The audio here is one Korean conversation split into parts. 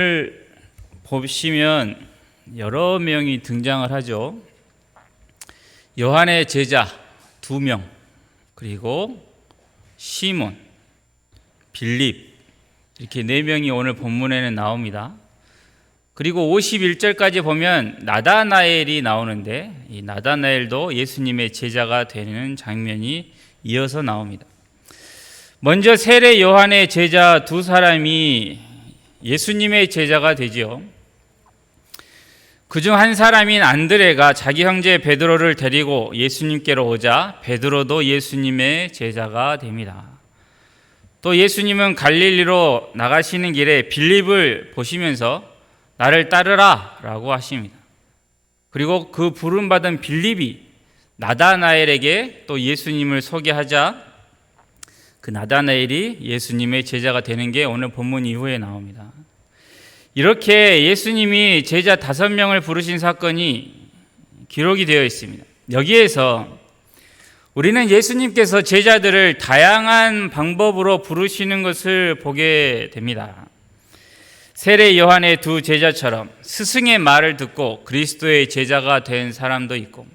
오늘 보시면 여러 명이 등장을 하죠. 요한의 제자 2명, 그리고 시몬, 빌립, 이렇게 4명이 오늘 본문에는 나옵니다. 그리고 51절까지 보면 나다나엘이 나오는데, 이 나다나엘도 예수님의 제자가 되는 장면이 이어서 나옵니다. 먼저 세례 요한의 제자 2사람이 예수님의 제자가 되지요. 그중 한 사람인 안드레가 자기 형제 베드로를 데리고 예수님께로 오자 베드로도 예수님의 제자가 됩니다. 또 예수님은 갈릴리로 나가시는 길에 빌립을 보시면서 나를 따르라 라고 하십니다. 그리고 그 부름받은 빌립이 나다나엘에게 또 예수님을 소개하자 그 나다나엘이 예수님의 제자가 되는 게 오늘 본문 이후에 나옵니다. 이렇게 예수님이 제자 5명을 부르신 사건이 기록이 되어 있습니다. 여기에서 우리는 예수님께서 제자들을 다양한 방법으로 부르시는 것을 보게 됩니다. 세례 요한의 2 제자처럼 스승의 말을 듣고 그리스도의 제자가 된 사람도 있고,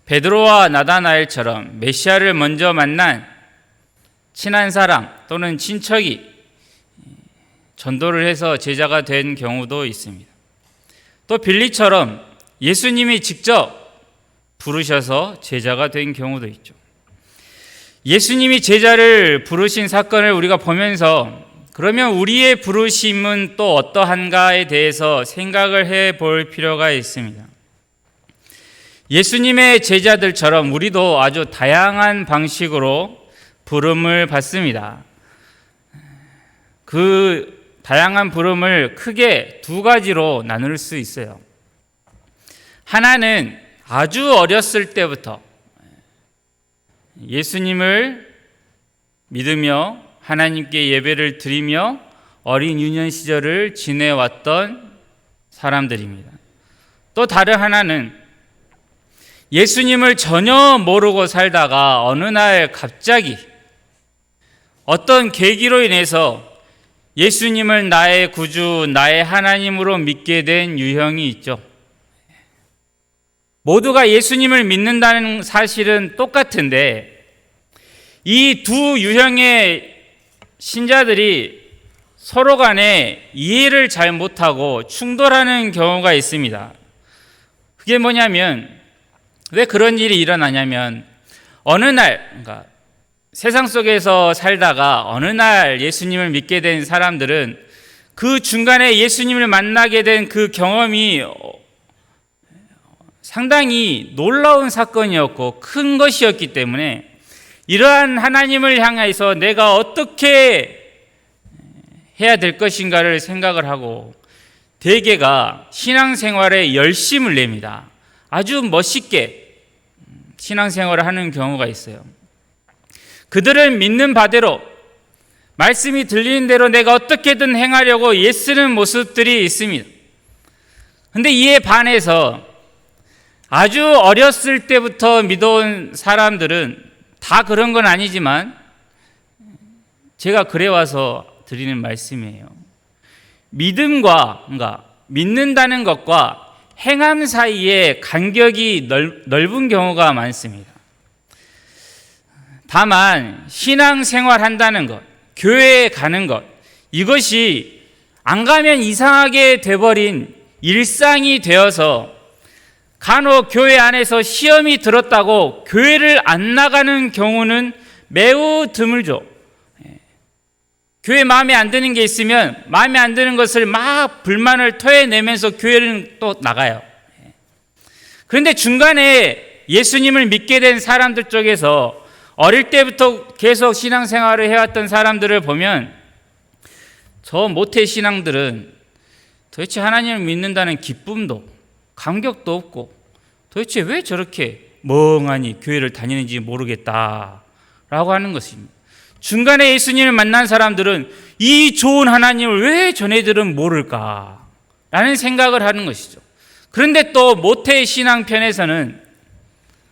베드로와 나다나엘처럼 메시아를 먼저 만난 친한 사람 또는 친척이 전도를 해서 제자가 된 경우도 있습니다. 또 빌립처럼 예수님이 직접 부르셔서 제자가 된 경우도 있죠. 예수님이 제자를 부르신 사건을 우리가 보면서 그러면 우리의 부르심은 또 어떠한가에 대해서 생각을 해볼 필요가 있습니다. 예수님의 제자들처럼 우리도 아주 다양한 방식으로 부름을 받습니다. 그 다양한 부름을 크게 2가지로 나눌 수 있어요. 하나는 아주 어렸을 때부터 예수님을 믿으며 하나님께 예배를 드리며 어린 유년 시절을 지내왔던 사람들입니다. 또 다른 하나는 예수님을 전혀 모르고 살다가 어느 날 갑자기 어떤 계기로 인해서 예수님을 나의 구주, 나의 하나님으로 믿게 된 유형이 있죠. 모두가 예수님을 믿는다는 사실은 똑같은데 이 2 유형의 신자들이 서로 간에 이해를 잘 못하고 충돌하는 경우가 있습니다. 그게 뭐냐면, 왜 그런 일이 일어나냐면 어느 날, 그러니까 세상 속에서 살다가 어느 날 예수님을 믿게 된 사람들은 그 중간에 예수님을 만나게 된 그 경험이 상당히 놀라운 사건이었고 큰 것이었기 때문에 이러한 하나님을 향해서 내가 어떻게 해야 될 것인가를 생각을 하고 대개가 신앙생활에 열심을 냅니다. 아주 멋있게 신앙생활을 하는 경우가 있어요. 그들은 믿는 바대로 말씀이 들리는 대로 내가 어떻게든 행하려고 애쓰는 모습들이 있습니다. 그런데 이에 반해서 아주 어렸을 때부터 믿어온 사람들은 다 그런 건 아니지만 제가 그래와서 드리는 말씀이에요. 믿음과, 그러니까 믿는다는 것과 행함 사이에 간격이 넓은 경우가 많습니다. 다만 신앙생활 한다는 것, 교회에 가는 것, 이것이 안 가면 이상하게 돼버린 일상이 되어서 간혹 교회 안에서 시험이 들었다고 교회를 안 나가는 경우는 매우 드물죠. 교회 마음에 안 드는 게 있으면 마음에 안 드는 것을 막 불만을 토해내면서 교회는 또 나가요. 그런데 중간에 예수님을 믿게 된 사람들 쪽에서 어릴 때부터 계속 신앙생활을 해왔던 사람들을 보면 저 모태신앙들은 도대체 하나님을 믿는다는 기쁨도 감격도 없고 도대체 왜 저렇게 멍하니 교회를 다니는지 모르겠다라고 하는 것입니다. 중간에 예수님을 만난 사람들은 이 좋은 하나님을 왜 전애들은 모를까라는 생각을 하는 것이죠. 그런데 또 모태신앙 편에서는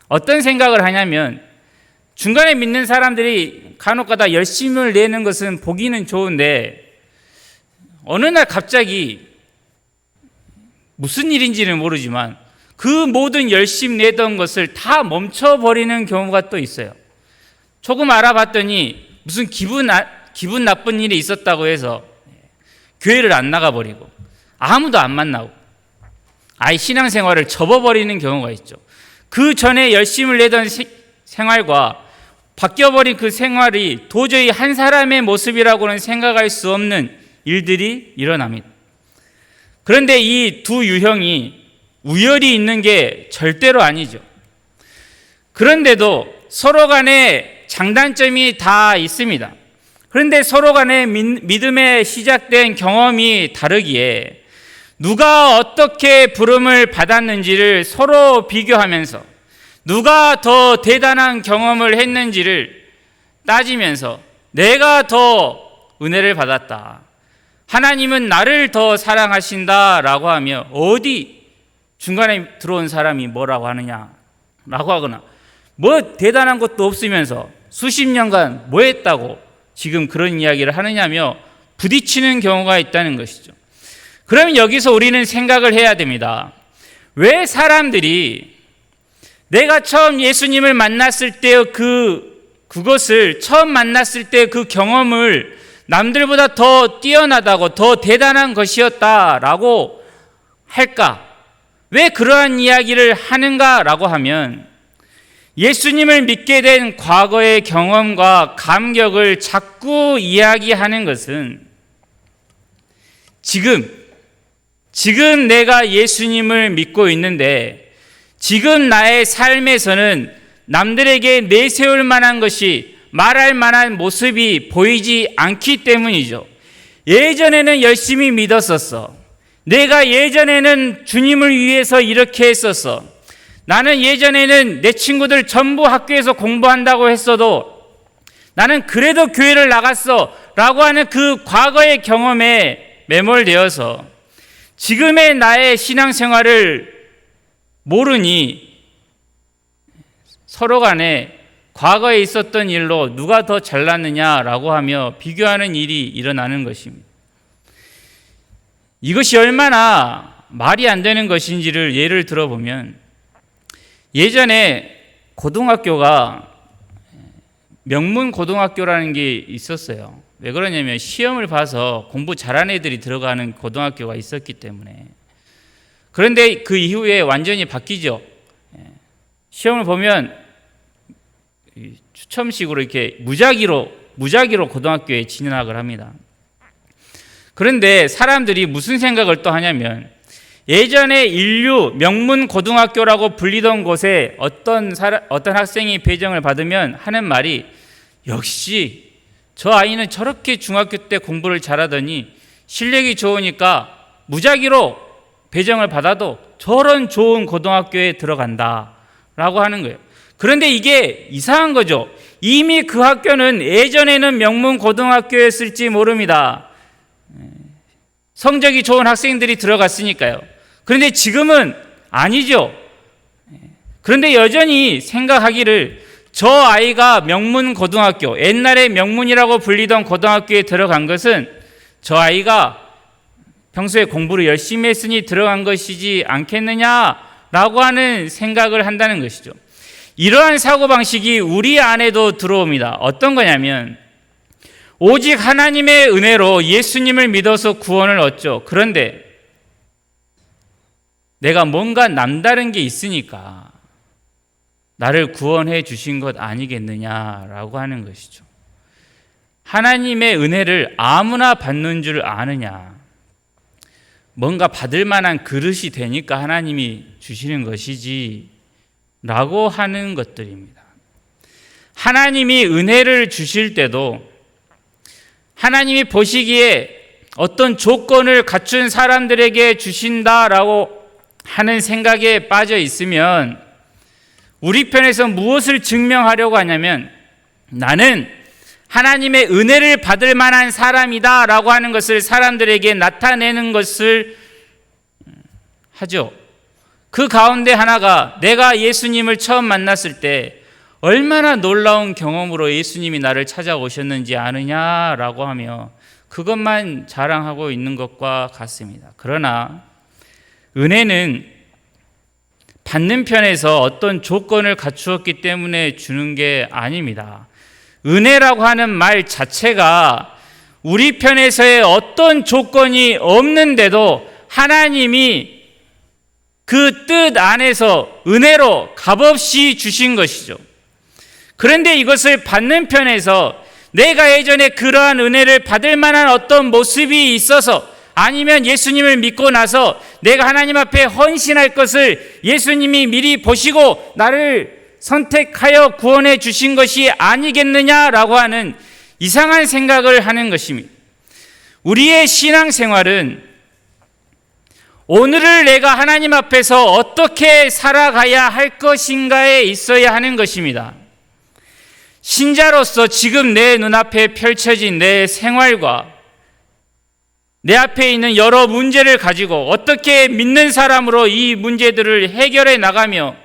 어떤 생각을 하냐면 중간에 믿는 사람들이 간혹가다 열심을 내는 것은 보기는 좋은데 어느 날 갑자기 무슨 일인지는 모르지만 그 모든 열심 내던 것을 다 멈춰버리는 경우가 또 있어요. 조금 알아봤더니 무슨 기분 나쁜 일이 있었다고 해서 교회를 안 나가버리고 아무도 안 만나고 아예 신앙생활을 접어버리는 경우가 있죠. 그 전에 열심을 내던 생활과 바뀌어버린 그 생활이 도저히 한 사람의 모습이라고는 생각할 수 없는 일들이 일어납니다. 그런데 이 두 유형이 우열이 있는 게 절대로 아니죠. 그런데도 서로 간에 장단점이 다 있습니다. 그런데 서로 간에 믿음에 시작된 경험이 다르기에 누가 어떻게 부름을 받았는지를 서로 비교하면서 누가 더 대단한 경험을 했는지를 따지면서 내가 더 은혜를 받았다, 하나님은 나를 더 사랑하신다라고 하며 어디 중간에 들어온 사람이 뭐라고 하느냐라고 하거나 뭐 대단한 것도 없으면서 수십 년간 뭐 했다고 지금 그런 이야기를 하느냐며 부딪히는 경우가 있다는 것이죠. 그러면 여기서 우리는 생각을 해야 됩니다. 왜 사람들이 내가 처음 예수님을 만났을 때의 그것을 처음 만났을 때 그 경험을 남들보다 더 뛰어나다고 더 대단한 것이었다라고 할까? 왜 그러한 이야기를 하는가라고 하면 예수님을 믿게 된 과거의 경험과 감격을 자꾸 이야기하는 것은 지금 내가 예수님을 믿고 있는데 지금 나의 삶에서는 남들에게 내세울 만한 것이 말할 만한 모습이 보이지 않기 때문이죠. 예전에는 열심히 믿었었어. 내가 예전에는 주님을 위해서 이렇게 했었어. 나는 예전에는 내 친구들 전부 학교에서 공부한다고 했어도 나는 그래도 교회를 나갔어 라고 하는 그 과거의 경험에 매몰되어서 지금의 나의 신앙생활을 모르니 서로 간에 과거에 있었던 일로 누가 더 잘났느냐라고 하며 비교하는 일이 일어나는 것입니다. 이것이 얼마나 말이 안 되는 것인지를 예를 들어보면 예전에 고등학교가 명문 고등학교라는 게 있었어요. 왜 그러냐면 시험을 봐서 공부 잘하는 애들이 들어가는 고등학교가 있었기 때문에. 그런데 그 이후에 완전히 바뀌죠. 시험을 보면 추첨식으로 이렇게 무작위로 고등학교에 진학을 합니다. 그런데 사람들이 무슨 생각을 또 하냐면 예전에 인류 명문 고등학교라고 불리던 곳에 어떤 학생이 배정을 받으면 하는 말이 역시 저 아이는 저렇게 중학교 때 공부를 잘하더니 실력이 좋으니까 무작위로 배정을 받아도 저런 좋은 고등학교에 들어간다라고 하는 거예요. 그런데 이게 이상한 거죠. 이미 그 학교는 예전에는 명문 고등학교였을지 모릅니다. 성적이 좋은 학생들이 들어갔으니까요. 그런데 지금은 아니죠. 그런데 여전히 생각하기를 저 아이가 명문 고등학교, 옛날에 명문이라고 불리던 고등학교에 들어간 것은 저 아이가 평소에 공부를 열심히 했으니 들어간 것이지 않겠느냐라고 하는 생각을 한다는 것이죠. 이러한 사고방식이 우리 안에도 들어옵니다. 어떤 거냐면 오직 하나님의 은혜로 예수님을 믿어서 구원을 얻죠. 그런데 내가 뭔가 남다른 게 있으니까 나를 구원해 주신 것 아니겠느냐라고 하는 것이죠. 하나님의 은혜를 아무나 받는 줄 아느냐. 뭔가 받을 만한 그릇이 되니까 하나님이 주시는 것이지 라고 하는 것들입니다. 하나님이 은혜를 주실 때도 하나님이 보시기에 어떤 조건을 갖춘 사람들에게 주신다라고 하는 생각에 빠져 있으면 우리 편에서 무엇을 증명하려고 하냐면 나는 하나님의 은혜를 받을 만한 사람이다 라고 하는 것을 사람들에게 나타내는 것을 하죠. 그 가운데 하나가 내가 예수님을 처음 만났을 때 얼마나 놀라운 경험으로 예수님이 나를 찾아오셨는지 아느냐라고 하며 그것만 자랑하고 있는 것과 같습니다. 그러나 은혜는 받는 편에서 어떤 조건을 갖추었기 때문에 주는 게 아닙니다. 은혜라고 하는 말 자체가 우리 편에서의 어떤 조건이 없는데도 하나님이 그 뜻 안에서 은혜로 값없이 주신 것이죠. 그런데 이것을 받는 편에서 내가 예전에 그러한 은혜를 받을 만한 어떤 모습이 있어서 아니면 예수님을 믿고 나서 내가 하나님 앞에 헌신할 것을 예수님이 미리 보시고 나를 선택하여 구원해 주신 것이 아니겠느냐라고 하는 이상한 생각을 하는 것입니다. 우리의 신앙생활은 오늘을 내가 하나님 앞에서 어떻게 살아가야 할 것인가에 있어야 하는 것입니다. 신자로서 지금 내 눈앞에 펼쳐진 내 생활과 내 앞에 있는 여러 문제를 가지고 어떻게 믿는 사람으로 이 문제들을 해결해 나가며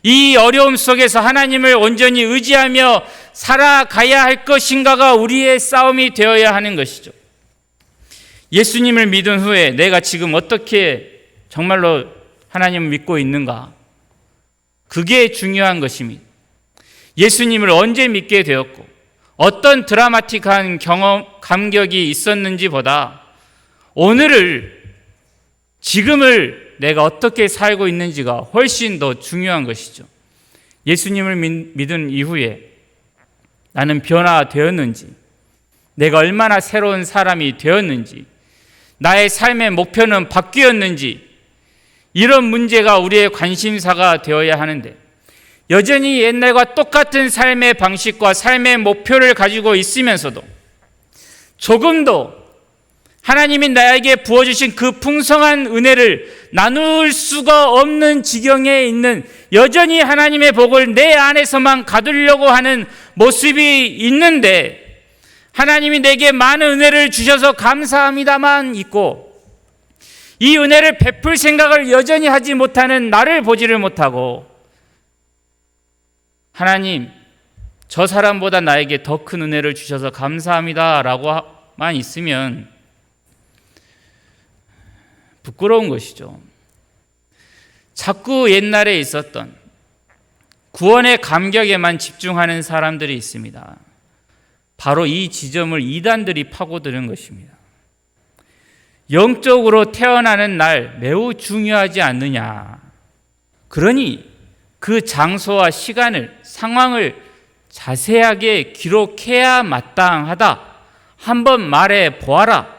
이 어려움 속에서 하나님을 온전히 의지하며 살아가야 할 것인가가 우리의 싸움이 되어야 하는 것이죠. 예수님을 믿은 후에 내가 지금 어떻게 정말로 하나님을 믿고 있는가? 그게 중요한 것입니다. 예수님을 언제 믿게 되었고 어떤 드라마틱한 경험, 감격이 있었는지보다 오늘을, 지금을 내가 어떻게 살고 있는지가 훨씬 더 중요한 것이죠. 예수님을 믿은 이후에 나는 변화되었는지, 내가 얼마나 새로운 사람이 되었는지, 나의 삶의 목표는 바뀌었는지, 이런 문제가 우리의 관심사가 되어야 하는데 여전히 옛날과 똑같은 삶의 방식과 삶의 목표를 가지고 있으면서도 조금도 하나님이 나에게 부어주신 그 풍성한 은혜를 나눌 수가 없는 지경에 있는, 여전히 하나님의 복을 내 안에서만 가두려고 하는 모습이 있는데 하나님이 내게 많은 은혜를 주셔서 감사합니다만 있고 이 은혜를 베풀 생각을 여전히 하지 못하는 나를 보지를 못하고 하나님, 저 사람보다 나에게 더 큰 은혜를 주셔서 감사합니다 라고만 있으면 부끄러운 것이죠. 자꾸 옛날에 있었던 구원의 감격에만 집중하는 사람들이 있습니다. 바로 이 지점을 이단들이 파고드는 것입니다. 영적으로 태어나는 날 매우 중요하지 않느냐. 그러니 그 장소와 시간을, 상황을 자세하게 기록해야 마땅하다. 한번 말해 보아라.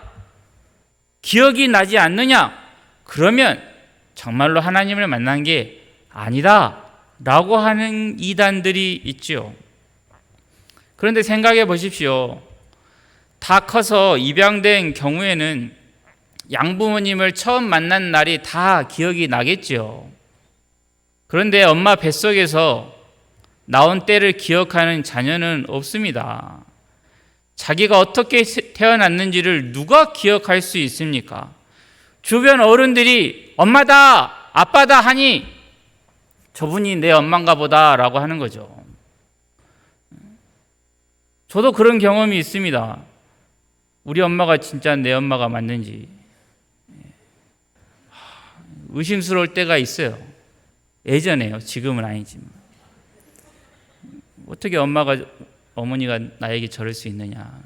기억이 나지 않느냐? 그러면 정말로 하나님을 만난 게 아니다 라고 하는 이단들이 있죠. 그런데 생각해 보십시오. 다 커서 입양된 경우에는 양부모님을 처음 만난 날이 다 기억이 나겠죠. 그런데 엄마 뱃속에서 나온 때를 기억하는 자녀는 없습니다. 자기가 어떻게 태어났는지를 누가 기억할 수 있습니까? 주변 어른들이 엄마다, 아빠다 하니 저분이 내 엄마인가 보다 라고 하는 거죠. 저도 그런 경험이 있습니다. 우리 엄마가 진짜 내 엄마가 맞는지 의심스러울 때가 있어요. 예전에요. 지금은 아니지만. 어떻게 어머니가 나에게 저럴 수 있느냐.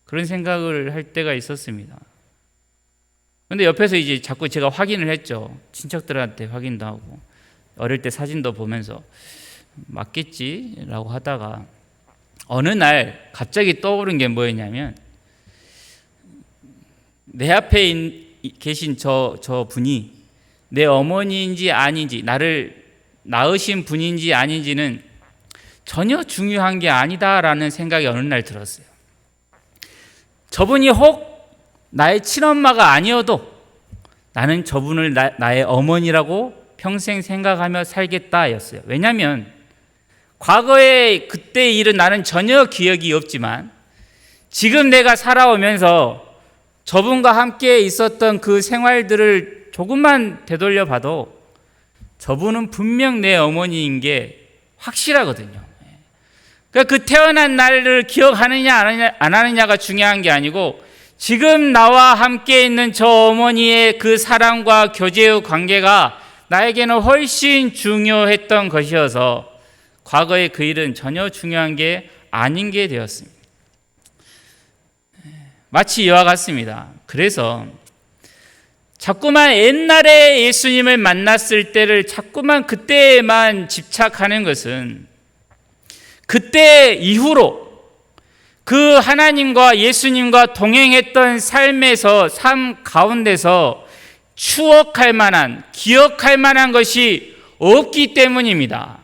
그런 생각을 할 때가 있었습니다. 그런데 옆에서 이제 자꾸 제가 확인을 했죠. 친척들한테 확인도 하고 어릴 때 사진도 보면서 맞겠지라고 하다가 어느 날 갑자기 떠오른 게 뭐였냐면 내 앞에 계신 저 분이 내 어머니인지 아닌지, 나를 낳으신 분인지 아닌지는 전혀 중요한 게 아니다라는 생각이 어느 날 들었어요. 저분이 혹 나의 친엄마가 아니어도 나는 저분을 나의 어머니라고 평생 생각하며 살겠다였어요. 왜냐하면 과거에 그때 일은 나는 전혀 기억이 없지만 지금 내가 살아오면서 저분과 함께 있었던 그 생활들을 조금만 되돌려 봐도 저분은 분명 내 어머니인 게 확실하거든요. 그러니까 그 태어난 날을 기억하느냐 안 하느냐가 중요한 게 아니고 지금 나와 함께 있는 저 어머니의 그 사랑과 교제의 관계가 나에게는 훨씬 중요했던 것이어서 과거의 그 일은 전혀 중요한 게 아닌 게 되었습니다. 마치 이와 같습니다. 그래서 자꾸만 옛날에 예수님을 만났을 때를 자꾸만 그때에만 집착하는 것은 그때 이후로 그 하나님과 예수님과 동행했던 삶 가운데서 추억할 만한, 기억할 만한 것이 없기 때문입니다.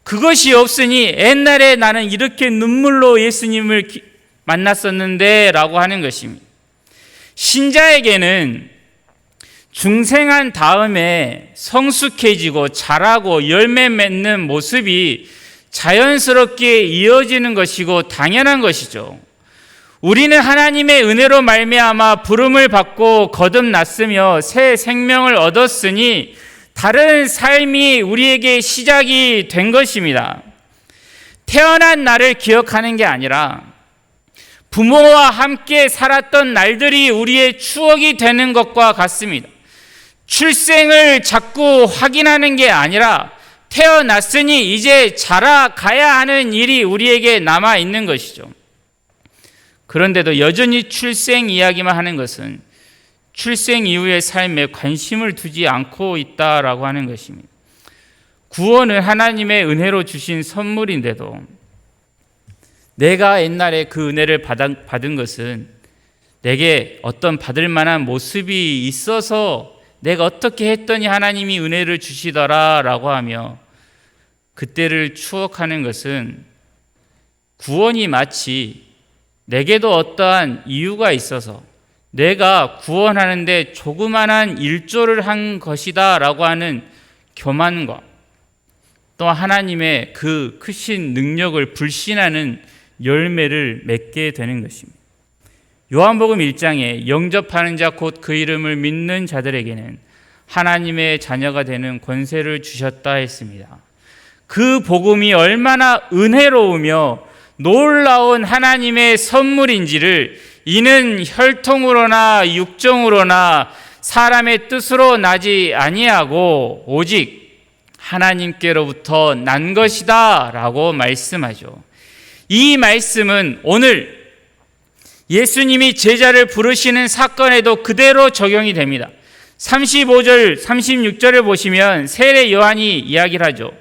그것이 없으니 옛날에 나는 이렇게 눈물로 예수님을 만났었는데 라고 하는 것입니다. 신자에게는 중생한 다음에 성숙해지고 자라고 열매 맺는 모습이 자연스럽게 이어지는 것이고 당연한 것이죠. 우리는 하나님의 은혜로 말미암아 부름을 받고 거듭났으며 새 생명을 얻었으니 다른 삶이 우리에게 시작이 된 것입니다. 태어난 날을 기억하는 게 아니라 부모와 함께 살았던 날들이 우리의 추억이 되는 것과 같습니다. 출생을 자꾸 확인하는 게 아니라 태어났으니 이제 자라가야 하는 일이 우리에게 남아 있는 것이죠. 그런데도 여전히 출생 이야기만 하는 것은 출생 이후의 삶에 관심을 두지 않고 있다라고 하는 것입니다. 구원은 하나님의 은혜로 주신 선물인데도 내가 옛날에 그 은혜를 받은 것은 내게 어떤 받을 만한 모습이 있어서 내가 어떻게 했더니 하나님이 은혜를 주시더라라고 하며 그때를 추억하는 것은 구원이 마치 내게도 어떠한 이유가 있어서 내가 구원하는데 조그만한 일조를 한 것이다 라고 하는 교만과 또 하나님의 그 크신 능력을 불신하는 열매를 맺게 되는 것입니다. 요한복음 1장에 영접하는 자 곧 그 이름을 믿는 자들에게는 하나님의 자녀가 되는 권세를 주셨다 했습니다. 그 복음이 얼마나 은혜로우며 놀라운 하나님의 선물인지를 이는 혈통으로나 육정으로나 사람의 뜻으로 나지 아니하고 오직 하나님께로부터 난 것이다 라고 말씀하죠. 이 말씀은 오늘 예수님이 제자를 부르시는 사건에도 그대로 적용이 됩니다. 35절, 36절을 보시면 세례 요한이 이야기를 하죠.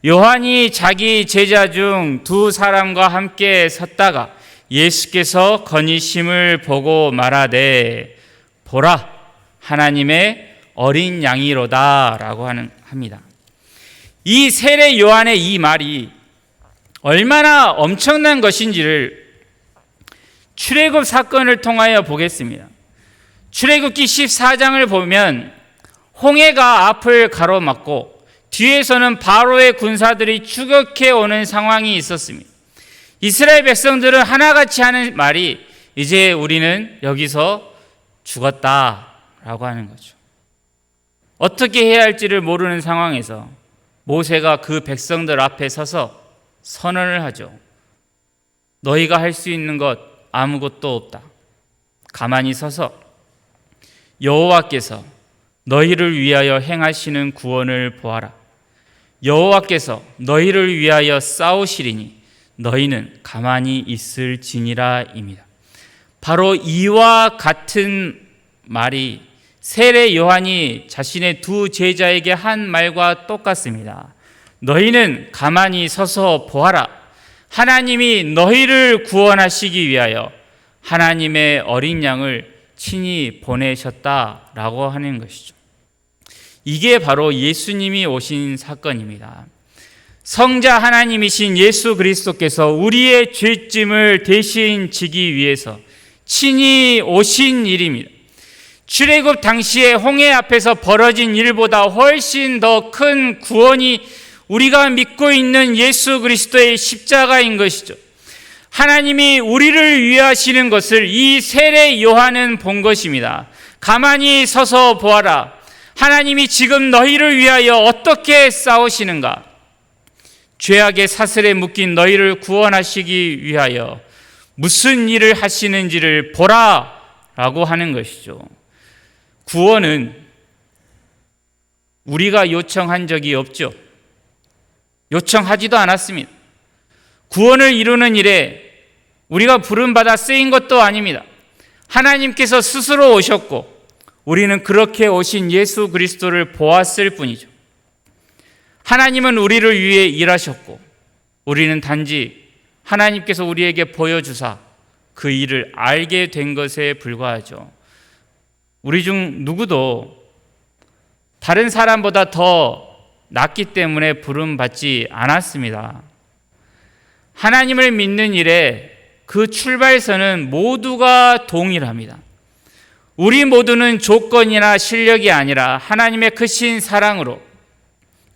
요한이 자기 제자 중 두 사람과 함께 섰다가 예수께서 건의심을 보고 말하되 보라 하나님의 어린 양이로다 라고 합니다. 이 세례 요한의 이 말이 얼마나 엄청난 것인지를 출애굽 사건을 통하여 보겠습니다. 출애굽기 14장을 보면 홍해가 앞을 가로막고 뒤에서는 바로의 군사들이 추격해 오는 상황이 있었습니다. 이스라엘 백성들은 하나같이 하는 말이 이제 우리는 여기서 죽었다라고 하는 거죠. 어떻게 해야 할지를 모르는 상황에서 모세가 그 백성들 앞에 서서 선언을 하죠. 너희가 할 수 있는 것 아무것도 없다. 가만히 서서 여호와께서 너희를 위하여 행하시는 구원을 보아라. 여호와께서 너희를 위하여 싸우시리니 너희는 가만히 있을지니라입니다. 바로 이와 같은 말이 세례 요한이 자신의 두 제자에게 한 말과 똑같습니다. 너희는 가만히 서서 보아라. 하나님이 너희를 구원하시기 위하여 하나님의 어린 양을 친히 보내셨다라고 하는 것이죠. 이게 바로 예수님이 오신 사건입니다. 성자 하나님이신 예수 그리스도께서 우리의 죄짐을 대신 지기 위해서 친히 오신 일입니다. 출애굽 당시에 홍해 앞에서 벌어진 일보다 훨씬 더 큰 구원이 우리가 믿고 있는 예수 그리스도의 십자가인 것이죠. 하나님이 우리를 위하시는 것을 이 세례 요한은 본 것입니다. 가만히 서서 보아라. 하나님이 지금 너희를 위하여 어떻게 싸우시는가? 죄악의 사슬에 묶인 너희를 구원하시기 위하여 무슨 일을 하시는지를 보라 라고 하는 것이죠. 구원은 우리가 요청한 적이 없죠. 요청하지도 않았습니다. 구원을 이루는 일에 우리가 부름받아 쓰인 것도 아닙니다. 하나님께서 스스로 오셨고 우리는 그렇게 오신 예수 그리스도를 보았을 뿐이죠. 하나님은 우리를 위해 일하셨고 우리는 단지 하나님께서 우리에게 보여주사 그 일을 알게 된 것에 불과하죠. 우리 중 누구도 다른 사람보다 더 낫기 때문에 부름받지 않았습니다. 하나님을 믿는 일에 그 출발선은 모두가 동일합니다. 우리 모두는 조건이나 실력이 아니라 하나님의 크신 사랑으로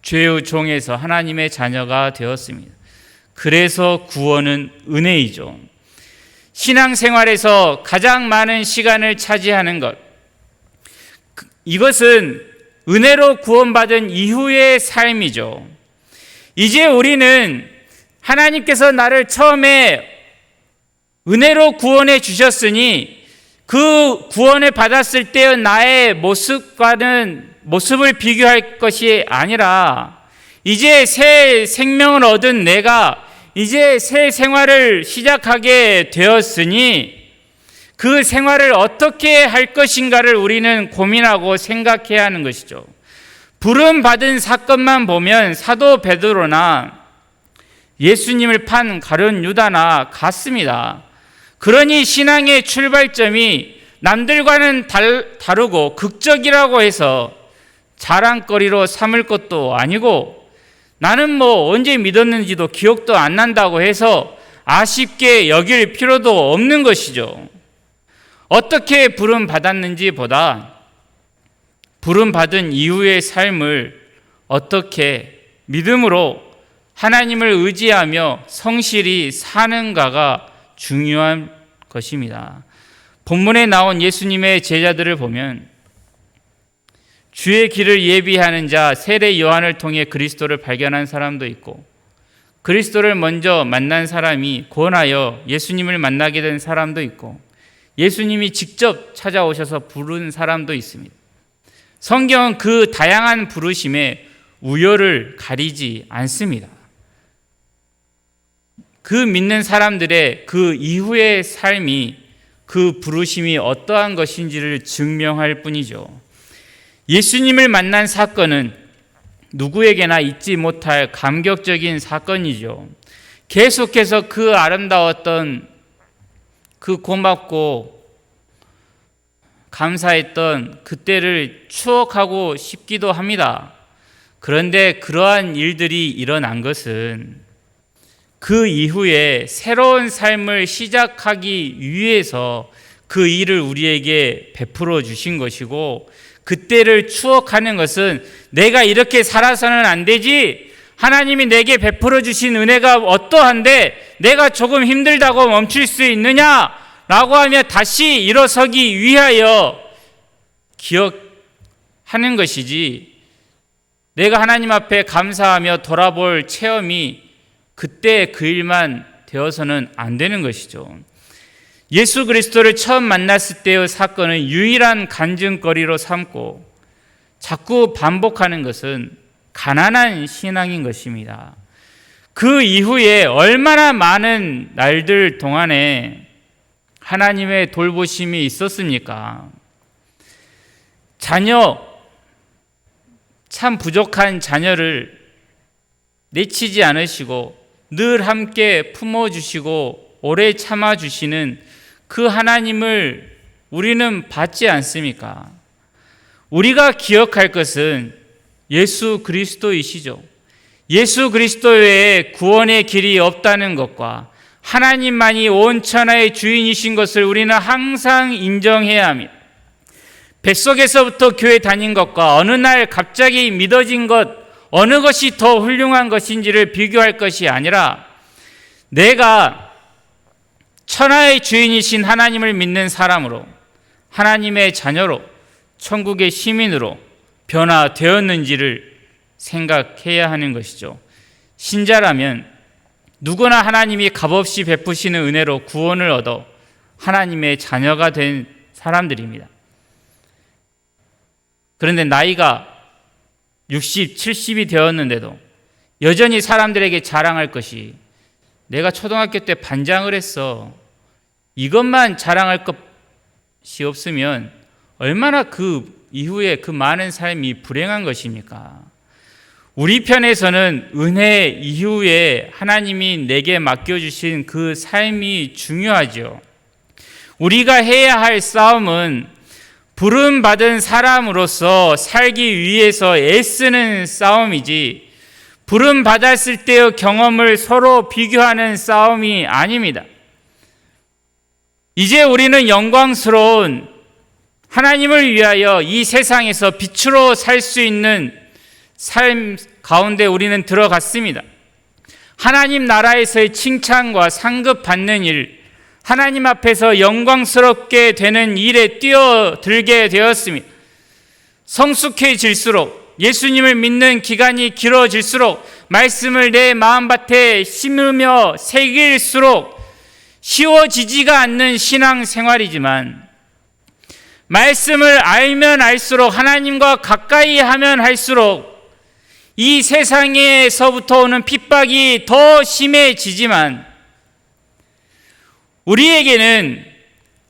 죄의 종에서 하나님의 자녀가 되었습니다. 그래서 구원은 은혜이죠. 신앙생활에서 가장 많은 시간을 차지하는 것, 이것은 은혜로 구원받은 이후의 삶이죠. 이제 우리는 하나님께서 나를 처음에 은혜로 구원해 주셨으니 그 구원을 받았을 때의 나의 모습을 비교할 것이 아니라 이제 새 생명을 얻은 내가 이제 새 생활을 시작하게 되었으니 그 생활을 어떻게 할 것인가를 우리는 고민하고 생각해야 하는 것이죠. 부름받은 사건만 보면 사도 베드로나 예수님을 판 가룟 유다나 같습니다. 그러니 신앙의 출발점이 남들과는 다르고 극적이라고 해서 자랑거리로 삼을 것도 아니고 나는 언제 믿었는지도 기억도 안 난다고 해서 아쉽게 여길 필요도 없는 것이죠. 어떻게 부름받았는지 보다 부름받은 이후의 삶을 어떻게 믿음으로 하나님을 의지하며 성실히 사는가가 중요한 것입니다. 본문에 나온 예수님의 제자들을 보면 주의 길을 예비하는 자 세례 요한을 통해 그리스도를 발견한 사람도 있고 그리스도를 먼저 만난 사람이 권하여 예수님을 만나게 된 사람도 있고 예수님이 직접 찾아오셔서 부른 사람도 있습니다. 성경은 그 다양한 부르심에 우열을 가리지 않습니다. 그 믿는 사람들의 그 이후의 삶이 그 부르심이 어떠한 것인지를 증명할 뿐이죠. 예수님을 만난 사건은 누구에게나 잊지 못할 감격적인 사건이죠. 계속해서 그 아름다웠던 그 고맙고 감사했던 그때를 추억하고 싶기도 합니다. 그런데 그러한 일들이 일어난 것은 그 이후에 새로운 삶을 시작하기 위해서 그 일을 우리에게 베풀어 주신 것이고 그때를 추억하는 것은 내가 이렇게 살아서는 안 되지, 하나님이 내게 베풀어 주신 은혜가 어떠한데 내가 조금 힘들다고 멈출 수 있느냐라고 하며 다시 일어서기 위하여 기억하는 것이지, 내가 하나님 앞에 감사하며 돌아볼 체험이 그때 그 일만 되어서는 안 되는 것이죠. 예수 그리스도를 처음 만났을 때의 사건은 유일한 간증거리로 삼고 자꾸 반복하는 것은 가난한 신앙인 것입니다. 그 이후에 얼마나 많은 날들 동안에 하나님의 돌보심이 있었습니까? 참 부족한 자녀를 내치지 않으시고 늘 함께 품어주시고 오래 참아주시는 그 하나님을 우리는 받지 않습니까? 우리가 기억할 것은 예수 그리스도이시죠. 예수 그리스도 외에 구원의 길이 없다는 것과 하나님만이 온 천하의 주인이신 것을 우리는 항상 인정해야 합니다. 뱃속에서부터 교회 다닌 것과 어느 날 갑자기 믿어진 것, 어느 것이 더 훌륭한 것인지를 비교할 것이 아니라 내가 천하의 주인이신 하나님을 믿는 사람으로, 하나님의 자녀로, 천국의 시민으로 변화되었는지를 생각해야 하는 것이죠. 신자라면 누구나 하나님이 값없이 베푸시는 은혜로 구원을 얻어 하나님의 자녀가 된 사람들입니다. 그런데 나이가 60, 70이 되었는데도 여전히 사람들에게 자랑할 것이 내가 초등학교 때 반장을 했어. 이것만 자랑할 것이 없으면 얼마나 그 이후에 그 많은 삶이 불행한 것입니까? 우리 편에서는 은혜 이후에 하나님이 내게 맡겨주신 그 삶이 중요하죠. 우리가 해야 할 싸움은 부름받은 사람으로서 살기 위해서 애쓰는 싸움이지 부름받았을 때의 경험을 서로 비교하는 싸움이 아닙니다. 이제 우리는 영광스러운 하나님을 위하여 이 세상에서 빛으로 살 수 있는 삶 가운데 우리는 들어갔습니다. 하나님 나라에서의 칭찬과 상급받는 일, 하나님 앞에서 영광스럽게 되는 일에 뛰어들게 되었습니다. 성숙해질수록 예수님을 믿는 기간이 길어질수록 말씀을 내 마음밭에 심으며 새길수록 쉬워지지가 않는 신앙생활이지만 말씀을 알면 알수록 하나님과 가까이 하면 할수록 이 세상에서부터 오는 핍박이 더 심해지지만 우리에게는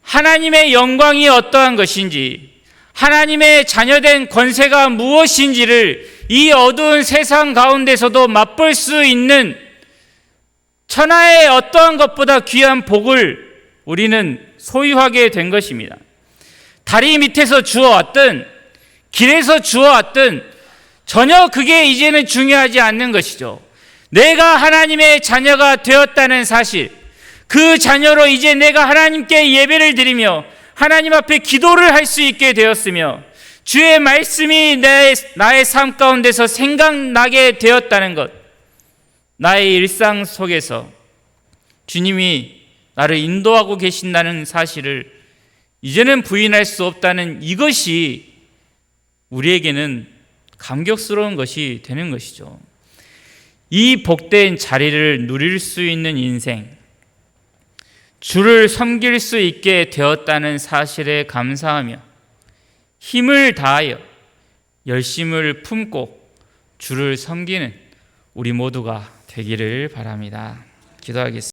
하나님의 영광이 어떠한 것인지 하나님의 자녀된 권세가 무엇인지를 이 어두운 세상 가운데서도 맛볼 수 있는 천하의 어떠한 것보다 귀한 복을 우리는 소유하게 된 것입니다. 다리 밑에서 주워왔든 길에서 주워왔든 전혀 그게 이제는 중요하지 않는 것이죠. 내가 하나님의 자녀가 되었다는 사실, 그 자녀로 이제 내가 하나님께 예배를 드리며 하나님 앞에 기도를 할 수 있게 되었으며 주의 말씀이 나의 삶 가운데서 생각나게 되었다는 것, 나의 일상 속에서 주님이 나를 인도하고 계신다는 사실을 이제는 부인할 수 없다는 이것이 우리에게는 감격스러운 것이 되는 것이죠. 이 복된 자리를 누릴 수 있는 인생, 주를 섬길 수 있게 되었다는 사실에 감사하며 힘을 다하여 열심을 품고 주를 섬기는 우리 모두가 되기를 바랍니다. 기도하겠습니다.